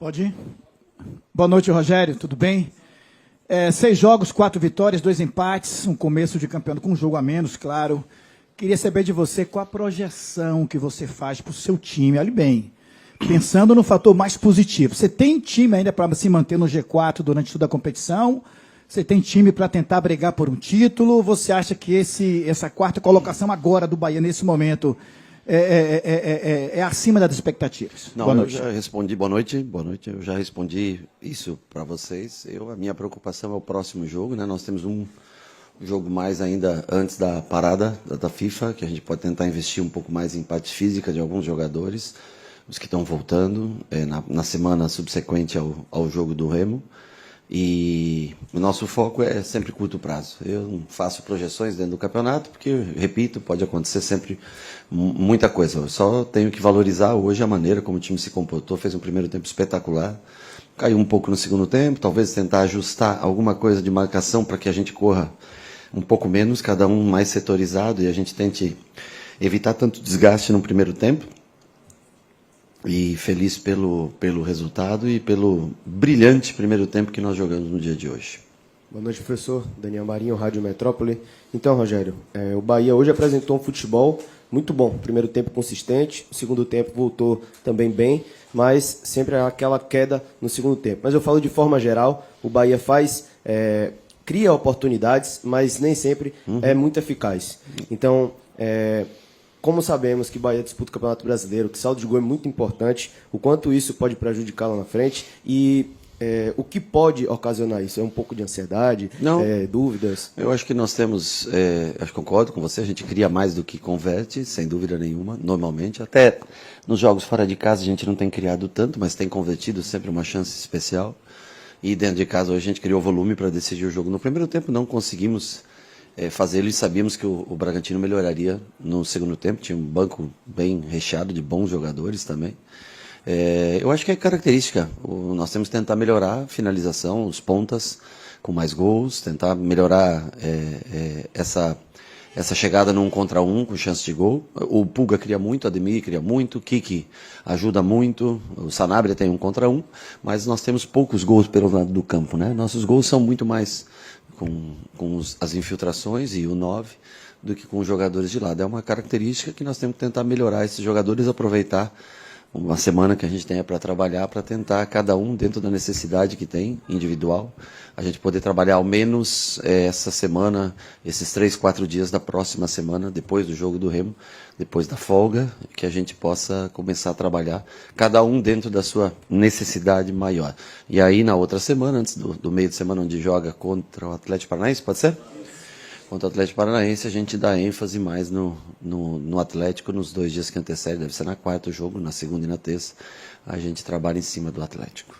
Pode ir. Boa noite, Rogério, tudo bem? 6 jogos, 4 vitórias, 2 empates, um começo de campeonato com um jogo a menos, claro. Queria saber de você qual a projeção que você faz para o seu time. Olha bem, pensando no fator mais positivo. Você tem time ainda para se manter no G4 durante toda a competição? Você tem time para tentar brigar por um título? Você acha que essa quarta colocação agora do Bahia, nesse momento, é acima das expectativas? Não, boa noite. Eu já respondi, boa noite, eu já respondi isso para vocês. A minha preocupação é o próximo jogo, né? Nós temos um jogo mais ainda antes da parada da FIFA, que a gente pode tentar investir um pouco mais em parte física de alguns jogadores, os que estão voltando, na semana subsequente ao jogo do Remo. E o nosso foco é sempre curto prazo. Eu não faço projeções dentro do campeonato, porque, repito, pode acontecer sempre muita coisa. Eu só tenho que valorizar hoje a maneira como o time se comportou, fez um primeiro tempo espetacular, caiu um pouco no segundo tempo, talvez tentar ajustar alguma coisa de marcação para que a gente corra um pouco menos, cada um mais setorizado, e a gente tente evitar tanto desgaste no primeiro tempo. E feliz pelo resultado e pelo brilhante primeiro tempo que nós jogamos no dia de hoje. Boa noite, professor. Daniel Marinho, Rádio Metrópole. Então, Rogério, o Bahia hoje apresentou um futebol muito bom. Primeiro tempo consistente, o segundo tempo voltou também bem, mas sempre aquela queda no segundo tempo. Mas eu falo de forma geral, o Bahia cria oportunidades, mas nem sempre é muito eficaz. Então, como sabemos que o Bahia disputa o Campeonato Brasileiro, que saldo de gol é muito importante, o quanto isso pode prejudicar lá na frente e o que pode ocasionar isso? É um pouco de ansiedade, dúvidas? Eu acho que nós temos, acho que concordo com você, a gente cria mais do que converte, sem dúvida nenhuma, normalmente. Até nos jogos fora de casa a gente não tem criado tanto, mas tem convertido sempre uma chance especial. E dentro de casa hoje a gente criou volume para decidir o jogo. No primeiro tempo não conseguimos fazê-lo e sabíamos que o Bragantino melhoraria no segundo tempo. Tinha um banco bem recheado de bons jogadores também. Eu acho que é característica. Nós temos que tentar melhorar a finalização, os pontas com mais gols, tentar melhorar essa chegada no 1 contra 1 com chance de gol. O Pulga cria muito, o Ademir cria muito, o Kiki ajuda muito, o Sanabria tem 1 contra 1, mas nós temos poucos gols pelo lado do campo, né? Nossos gols são muito mais com as infiltrações e o 9 do que com os jogadores de lado. É uma característica que nós temos que tentar melhorar esses jogadores, aproveitar uma semana que a gente tenha para trabalhar, para tentar cada um dentro da necessidade que tem, individual, a gente poder trabalhar ao menos essa semana, esses 3, 4 dias da próxima semana, depois do jogo do Remo, depois da folga, que a gente possa começar a trabalhar, cada um dentro da sua necessidade maior. E aí, na outra semana, antes do meio de semana, onde joga contra o Atlético Paranaense, pode ser? Contra o Atlético Paranaense, a gente dá ênfase mais no Atlético nos 2 dias que antecedem, deve ser na quarta o jogo, na segunda e na terça, a gente trabalha em cima do Atlético.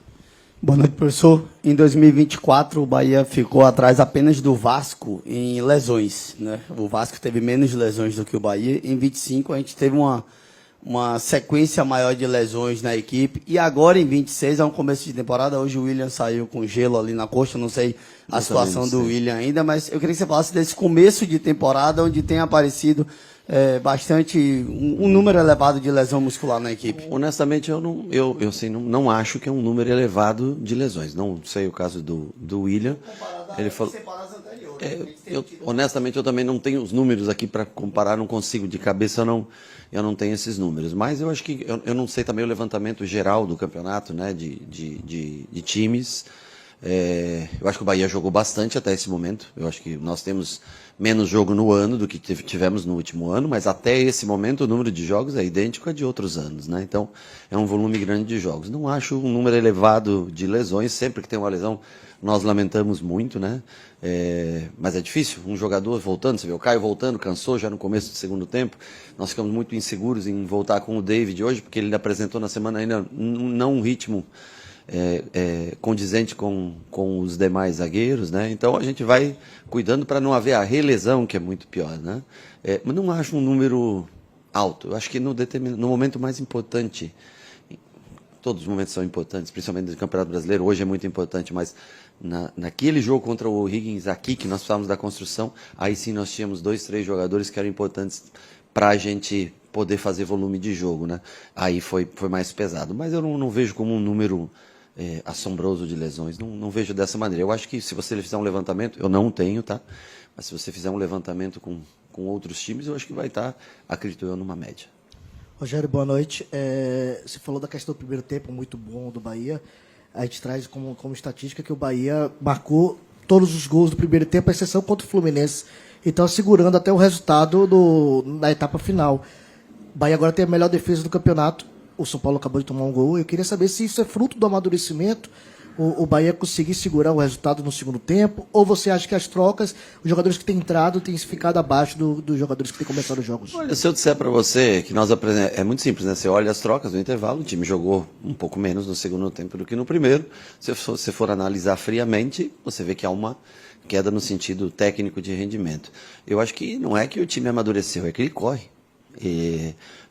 Boa noite, professor. Em 2024, o Bahia ficou atrás apenas do Vasco em lesões, né? O Vasco teve menos lesões do que o Bahia. Em 25, a gente teve uma sequência maior de lesões na equipe. E agora, em 26, é um começo de temporada. Hoje o William saiu com gelo ali na coxa. Não sei a situação do William ainda, mas eu queria que você falasse desse começo de temporada, onde tem aparecido bastante um número elevado de lesão muscular na equipe. Honestamente, eu não acho que é um número elevado de lesões. Não sei o caso do William. Ele falou. Honestamente, eu também não tenho os números aqui para comparar, não consigo de cabeça, eu não tenho esses números. Mas eu acho que eu não sei também o levantamento geral do campeonato, né, de times. Eu acho que o Bahia jogou bastante até esse momento. Eu acho que nós temos menos jogo no ano do que tivemos no último ano, mas até esse momento o número de jogos é idêntico a de outros anos, né? Então é um volume grande de jogos. Não acho um número elevado de lesões. Sempre que tem uma lesão nós lamentamos muito, né? Mas é difícil, um jogador voltando, você vê o Caio voltando, cansou já no começo do segundo tempo. Nós ficamos muito inseguros em voltar com o David hoje, porque ele apresentou na semana ainda não um ritmo condizente com os demais zagueiros, né? Então a gente vai cuidando para não haver a relesão, que é muito pior, né? Mas não acho um número alto. Eu acho que no momento mais importante, todos os momentos são importantes, principalmente do Campeonato Brasileiro, hoje é muito importante, mas naquele jogo contra o Higgins aqui, que nós precisávamos da construção, aí sim nós tínhamos 2, 3 jogadores que eram importantes para a gente poder fazer volume de jogo, né? Aí foi mais pesado. Mas eu não vejo como um número assombroso de lesões. Não vejo dessa maneira. Eu acho que se você fizer um levantamento, eu não tenho, tá? Mas se você fizer um levantamento com outros times, eu acho que vai estar, acredito eu, numa média. Rogério, boa noite. Você falou da questão do primeiro tempo muito bom do Bahia. A gente traz como estatística que o Bahia marcou todos os gols do primeiro tempo, à exceção contra o Fluminense. Então, segurando até o resultado na etapa final. O Bahia agora tem a melhor defesa do campeonato. O São Paulo acabou de tomar um gol. Eu queria saber se isso é fruto do amadurecimento, o Bahia conseguir segurar o resultado no segundo tempo, ou você acha que as trocas, os jogadores que têm entrado têm ficado abaixo dos jogadores que têm começado os jogos? Olha, se eu disser para você que nós aprendemos, é muito simples, né? Você olha as trocas no intervalo, o time jogou um pouco menos no segundo tempo do que no primeiro. Se você for analisar friamente, você vê que há uma queda no sentido técnico de rendimento. Eu acho que não é que o time amadureceu, é que ele corre.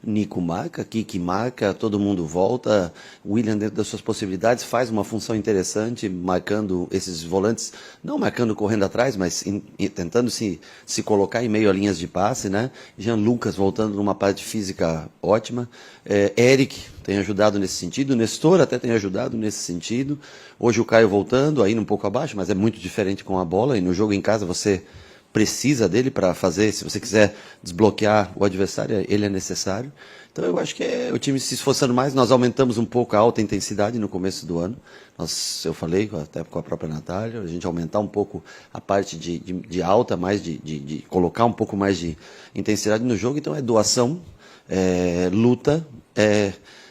Nico marca, Kiki marca, todo mundo volta, William dentro das suas possibilidades faz uma função interessante, marcando esses volantes, não marcando correndo atrás, mas tentando se colocar em meio a linhas de passe, né? Jean Lucas voltando numa parte física ótima, Eric tem ajudado nesse sentido, Nestor até tem ajudado nesse sentido, hoje o Caio voltando, aí um pouco abaixo, mas é muito diferente com a bola, e no jogo em casa você precisa dele para fazer, se você quiser desbloquear o adversário, ele é necessário. Então eu acho que o time se esforçando mais, nós aumentamos um pouco a alta intensidade no começo do ano. Eu falei até com a própria Natália, a gente aumentar um pouco a parte de alta, mais de colocar um pouco mais de intensidade no jogo. Então é doação, luta,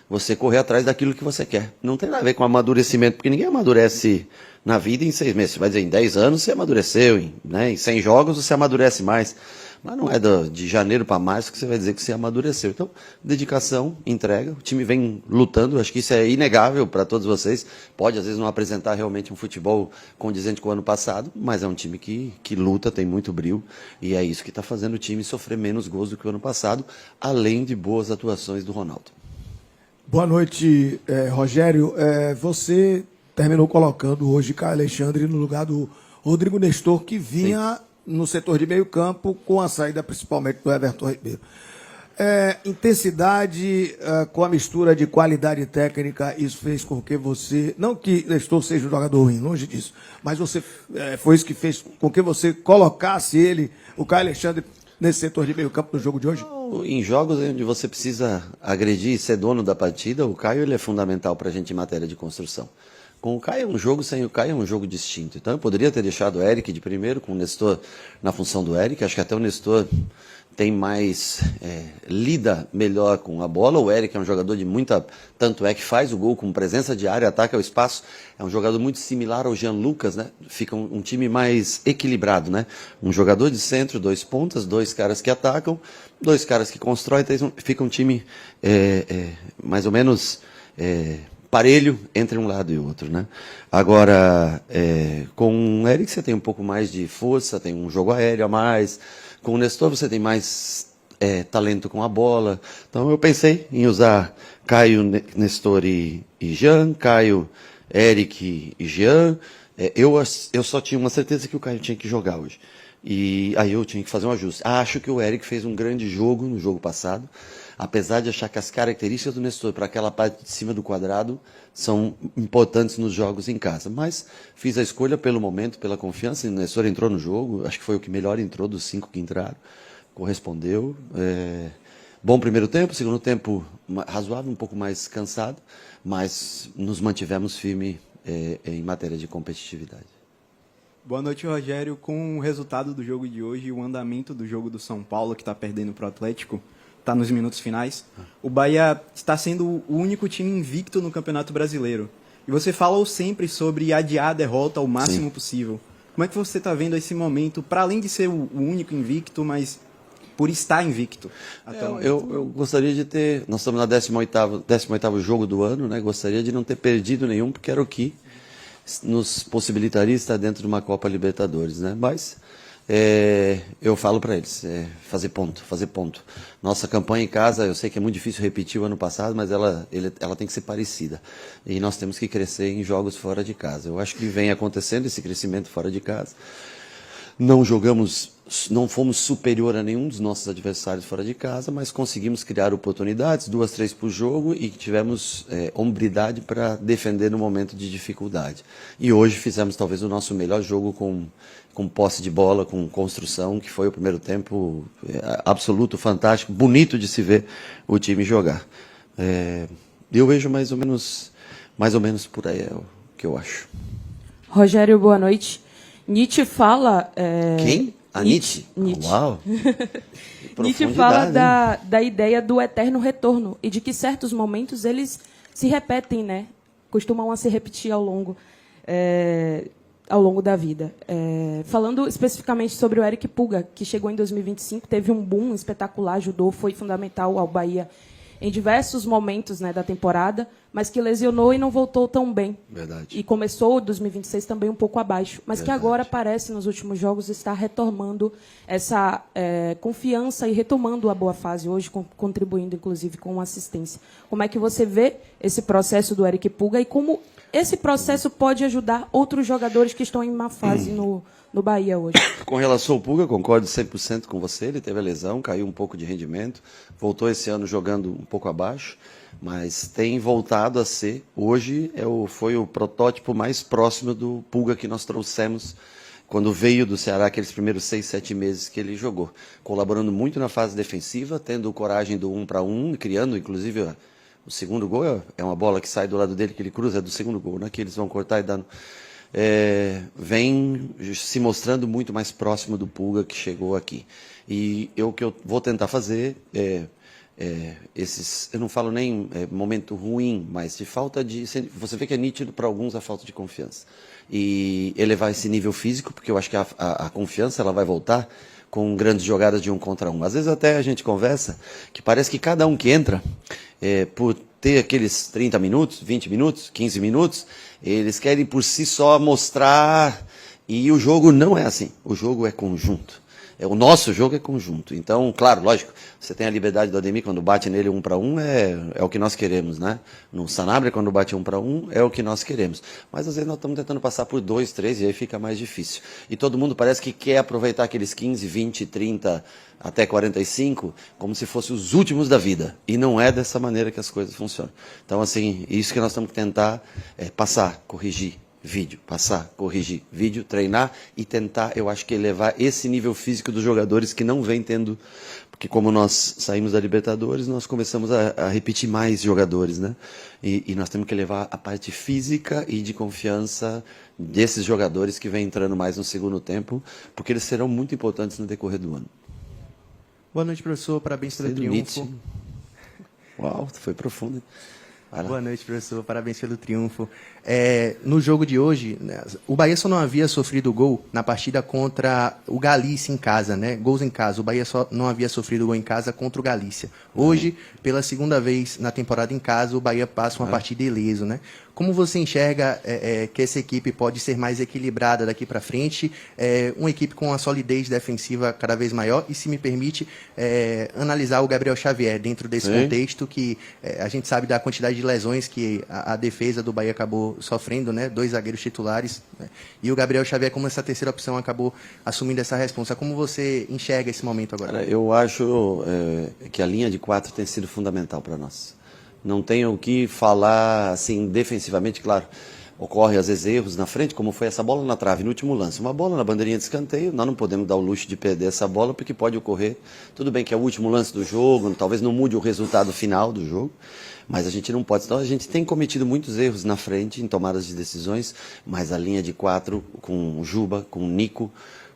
você correr atrás daquilo que você quer. Não tem nada a ver com amadurecimento, porque ninguém amadurece na vida em 6 meses. Você vai dizer, em 10 anos você amadureceu, em 100 jogos você amadurece mais. Mas não é de janeiro para março que você vai dizer que você amadureceu. Então, dedicação, entrega, o time vem lutando, acho que isso é inegável para todos vocês. Pode, às vezes, não apresentar realmente um futebol condizente com o ano passado, mas é um time que luta, tem muito brio, e é isso que está fazendo o time sofrer menos gols do que o ano passado, além de boas atuações do Ronaldo. Boa noite, Rogério. Você terminou colocando hoje Caio Alexandre no lugar do Rodrigo Nestor, que vinha no setor de meio campo com a saída principalmente do Everton Ribeiro. Intensidade com a mistura de qualidade técnica, isso fez com que você, não que Nestor seja um jogador ruim, longe disso, mas foi isso que fez com que você colocasse o Caio Alexandre, nesse setor de meio campo no jogo de hoje? Em jogos onde você precisa agredir e ser dono da partida, o Caio ele é fundamental para a gente em matéria de construção. Com o Caio é um jogo, sem o Caio é um jogo distinto. Então eu poderia ter deixado o Eric de primeiro, com o Nestor na função do Eric. Acho que até o Nestor tem mais, lida melhor com a bola. O Eric é um jogador de muita, tanto é que faz o gol com presença de área, ataca o espaço. É um jogador muito similar ao Jean Lucas, né? Fica um time mais equilibrado, né? Um jogador de centro, 2 pontas, 2 caras que atacam, 2 caras que constroem, então fica um time mais ou menos parelho entre um lado e outro, né? Agora, com o Eric você tem um pouco mais de força, tem um jogo aéreo a mais. Com o Nestor você tem mais talento com a bola. Então eu pensei em usar Caio, Nestor e Jean, Caio, Eric e Jean. Eu só tinha uma certeza que o Caio tinha que jogar hoje. E aí eu tinha que fazer um ajuste. Acho que o Eric fez um grande jogo no jogo passado, apesar de achar que as características do Nestor para aquela parte de cima do quadrado são importantes nos jogos em casa. Mas fiz a escolha pelo momento, pela confiança. O Nestor entrou no jogo, acho que foi o que melhor entrou dos 5 que entraram. Correspondeu. Bom primeiro tempo, segundo tempo razoável, um pouco mais cansado, mas nos mantivemos firme em matéria de competitividade. Boa noite, Rogério. Com o resultado do jogo de hoje e o andamento do jogo do São Paulo, que está perdendo para o Atlético, está nos minutos finais, o Bahia está sendo o único time invicto no Campeonato Brasileiro. E você falou sempre sobre adiar a derrota ao máximo possível. Como é que você está vendo esse momento, para além de ser o único invicto, mas por estar invicto? Eu gostaria de ter... Nós estamos na 18º jogo do ano, né? Gostaria de não ter perdido nenhum, porque era o que nos possibilitaria estar dentro de uma Copa Libertadores, né? Mas eu falo para eles, fazer ponto. Nossa campanha em casa, eu sei que é muito difícil repetir o ano passado, mas ela tem que ser parecida. E nós temos que crescer em jogos fora de casa. Eu acho que vem acontecendo esse crescimento fora de casa. não fomos superior a nenhum dos nossos adversários fora de casa, mas conseguimos criar oportunidades, 2, 3 por jogo, e tivemos hombridade para defender no momento de dificuldade. E hoje fizemos talvez o nosso melhor jogo com posse de bola, com construção, que foi o primeiro tempo absoluto, fantástico, bonito de se ver o time jogar. Eu vejo mais ou menos por aí, é o que eu acho. Rogério, boa noite. Nietzsche fala... Quem? A Nietzsche? Nietzsche. Uau! Nietzsche fala da ideia do eterno retorno e de que certos momentos eles se repetem, né? Costumam a se repetir ao longo da vida. Falando especificamente sobre o Eric Pulga, que chegou em 2025, teve um boom espetacular, ajudou, foi fundamental ao Bahia em diversos momentos, né, da temporada, mas que lesionou e não voltou tão bem. Verdade. E começou 2026 também um pouco abaixo, mas Verdade. que agora parece, nos últimos jogos, estar retomando essa confiança e retomando a boa fase hoje, contribuindo, inclusive, com assistência. Como é que você vê esse processo do Eric Pulga e como esse processo pode ajudar outros jogadores que estão em má fase no Bahia hoje? Com relação ao Pulga, concordo 100% com você. Ele teve a lesão, caiu um pouco de rendimento, voltou esse ano jogando um pouco abaixo, mas tem voltado a ser. Hoje foi o protótipo mais próximo do Pulga que nós trouxemos quando veio do Ceará, aqueles primeiros 6, 7 meses que ele jogou. Colaborando muito na fase defensiva, tendo coragem do 1 para 1, criando, inclusive, o segundo gol é uma bola que sai do lado dele, que ele cruza, é do segundo gol, né, que eles vão cortar e dar... vem se mostrando muito mais próximo do Pulga que chegou aqui. E o que eu vou tentar fazer eu não falo nem momento ruim, mas de falta de... Você vê que é nítido para alguns a falta de confiança. E elevar esse nível físico, porque eu acho que a confiança ela vai voltar com grandes jogadas de 1 contra 1. Às vezes até a gente conversa que parece que cada um que entra, por ter aqueles 30 minutos, 20 minutos, 15 minutos, eles querem por si só mostrar, e o jogo não é assim, o jogo é conjunto. O nosso jogo é conjunto. Então, claro, lógico, você tem a liberdade do Ademir quando bate nele 1 para 1, é o que nós queremos, né? No Sanabria, quando bate 1 para 1, é o que nós queremos. Mas às vezes nós estamos tentando passar por 2, 3 e aí fica mais difícil. E todo mundo parece que quer aproveitar aqueles 15, 20, 30, até 45, como se fossem os últimos da vida. E não é dessa maneira que as coisas funcionam. Então, assim, isso que nós temos que tentar passar, corrigir. Vídeo, passar, corrigir, vídeo, treinar e tentar, eu acho que elevar esse nível físico dos jogadores que não vem tendo, porque como nós saímos da Libertadores, nós começamos a repetir mais jogadores, né? E nós temos que elevar a parte física e de confiança desses jogadores que vêm entrando mais no segundo tempo, porque eles serão muito importantes no decorrer do ano. Boa noite, professor, parabéns pelo triunfo. Nietzsche. Uau, foi profundo. Boa noite, professor. Parabéns pelo triunfo. No jogo de hoje, né, o Bahia só não havia sofrido gol na partida contra o Galícia em casa, né? Gols em casa. O Bahia só não havia sofrido gol em casa contra o Galícia. Hoje, pela segunda vez na temporada em casa, o Bahia passa uma partida ileso, né? Como você enxerga que essa equipe pode ser mais equilibrada daqui para frente? Uma equipe com uma solidez defensiva cada vez maior e, se me permite, analisar o Gabriel Xavier dentro desse contexto que a gente sabe da quantidade de lesões que a defesa do Bahia acabou sofrendo, né? 2 zagueiros titulares, né? E o Gabriel Xavier, como essa terceira opção, acabou assumindo essa responsa. Como você enxerga esse momento agora? Eu acho que a linha de 4 tem sido fundamental para nós. Não tenho o que falar assim defensivamente, claro. Ocorre às vezes erros na frente, como foi essa bola na trave no último lance. Uma bola na bandeirinha de escanteio, nós não podemos dar o luxo de perder essa bola, porque pode ocorrer. Tudo bem que é o último lance do jogo, talvez não mude o resultado final do jogo, mas a gente não pode. Então a gente tem cometido muitos erros na frente, em tomadas de decisões, mas a linha de 4 com o Juba, com o Nico,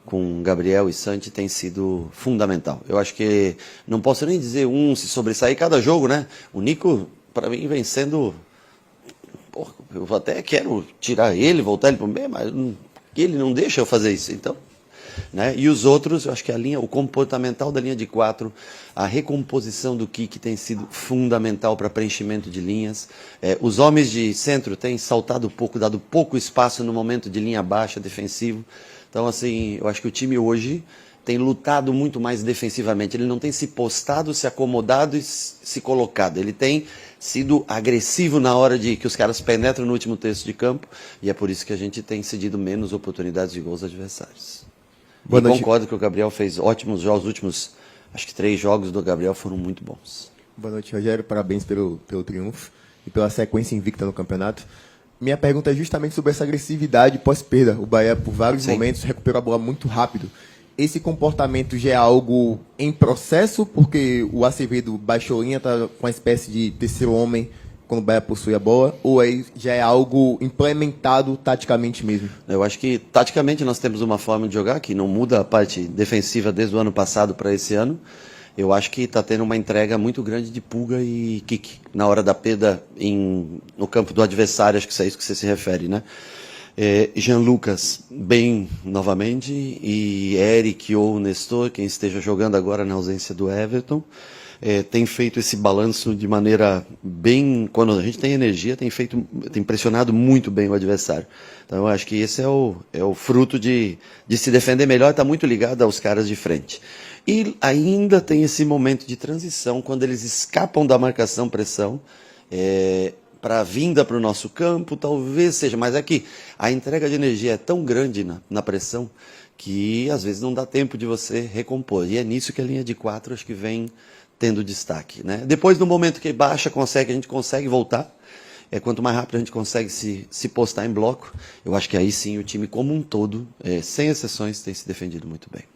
com Gabriel e Santi tem sido fundamental. Eu acho que não posso nem dizer um se sobressair cada jogo, né? O Nico, para mim, vem sendo... Porra, eu até quero tirar ele, voltar ele para o meio, mas ele não deixa eu fazer isso. Então, né? E os outros, eu acho que a linha, o comportamental da linha de 4, a recomposição do Kiki tem sido fundamental para preenchimento de linhas. Os homens de centro têm saltado pouco, dado pouco espaço no momento de linha baixa, defensivo. Então, assim, eu acho que o time hoje tem lutado muito mais defensivamente. Ele não tem se postado, se acomodado e se colocado. Ele tem sido agressivo na hora de que os caras penetram no último terço de campo, e é por isso que a gente tem cedido menos oportunidades de gols adversários. E concordo que o Gabriel fez ótimos jogos, os últimos, acho que 3 jogos do Gabriel foram muito bons. Boa noite, Rogério. Parabéns pelo triunfo e pela sequência invicta no campeonato. Minha pergunta é justamente sobre essa agressividade pós-perda. O Bahia, por vários momentos, recuperou a bola muito rápido. Esse comportamento já é algo em processo, porque o Acevedo baixou linha, está com uma espécie de terceiro homem quando o Bahia possui a bola, ou já é algo implementado taticamente mesmo? Eu acho que, taticamente, nós temos uma forma de jogar que não muda a parte defensiva desde o ano passado para esse ano. Eu acho que está tendo uma entrega muito grande de Pulga e Kik na hora da perda no campo do adversário, acho que é isso que você se refere, né? Jean Lucas bem novamente, e Eric ou Nestor, quem esteja jogando agora na ausência do Everton, tem feito esse balanço de maneira bem, quando a gente tem energia, tem pressionado muito bem o adversário. Então eu acho que esse é o fruto de se defender melhor, está muito ligado aos caras de frente. E ainda tem esse momento de transição, quando eles escapam da marcação-pressão, para a vinda para o nosso campo, talvez seja, mas é que a entrega de energia é tão grande na pressão que às vezes não dá tempo de você recompor. E é nisso que a linha de 4 acho que vem tendo destaque, né? Depois, no momento que baixa, a gente consegue voltar. Quanto mais rápido a gente consegue se postar em bloco, eu acho que aí sim o time como um todo, sem exceções, tem se defendido muito bem.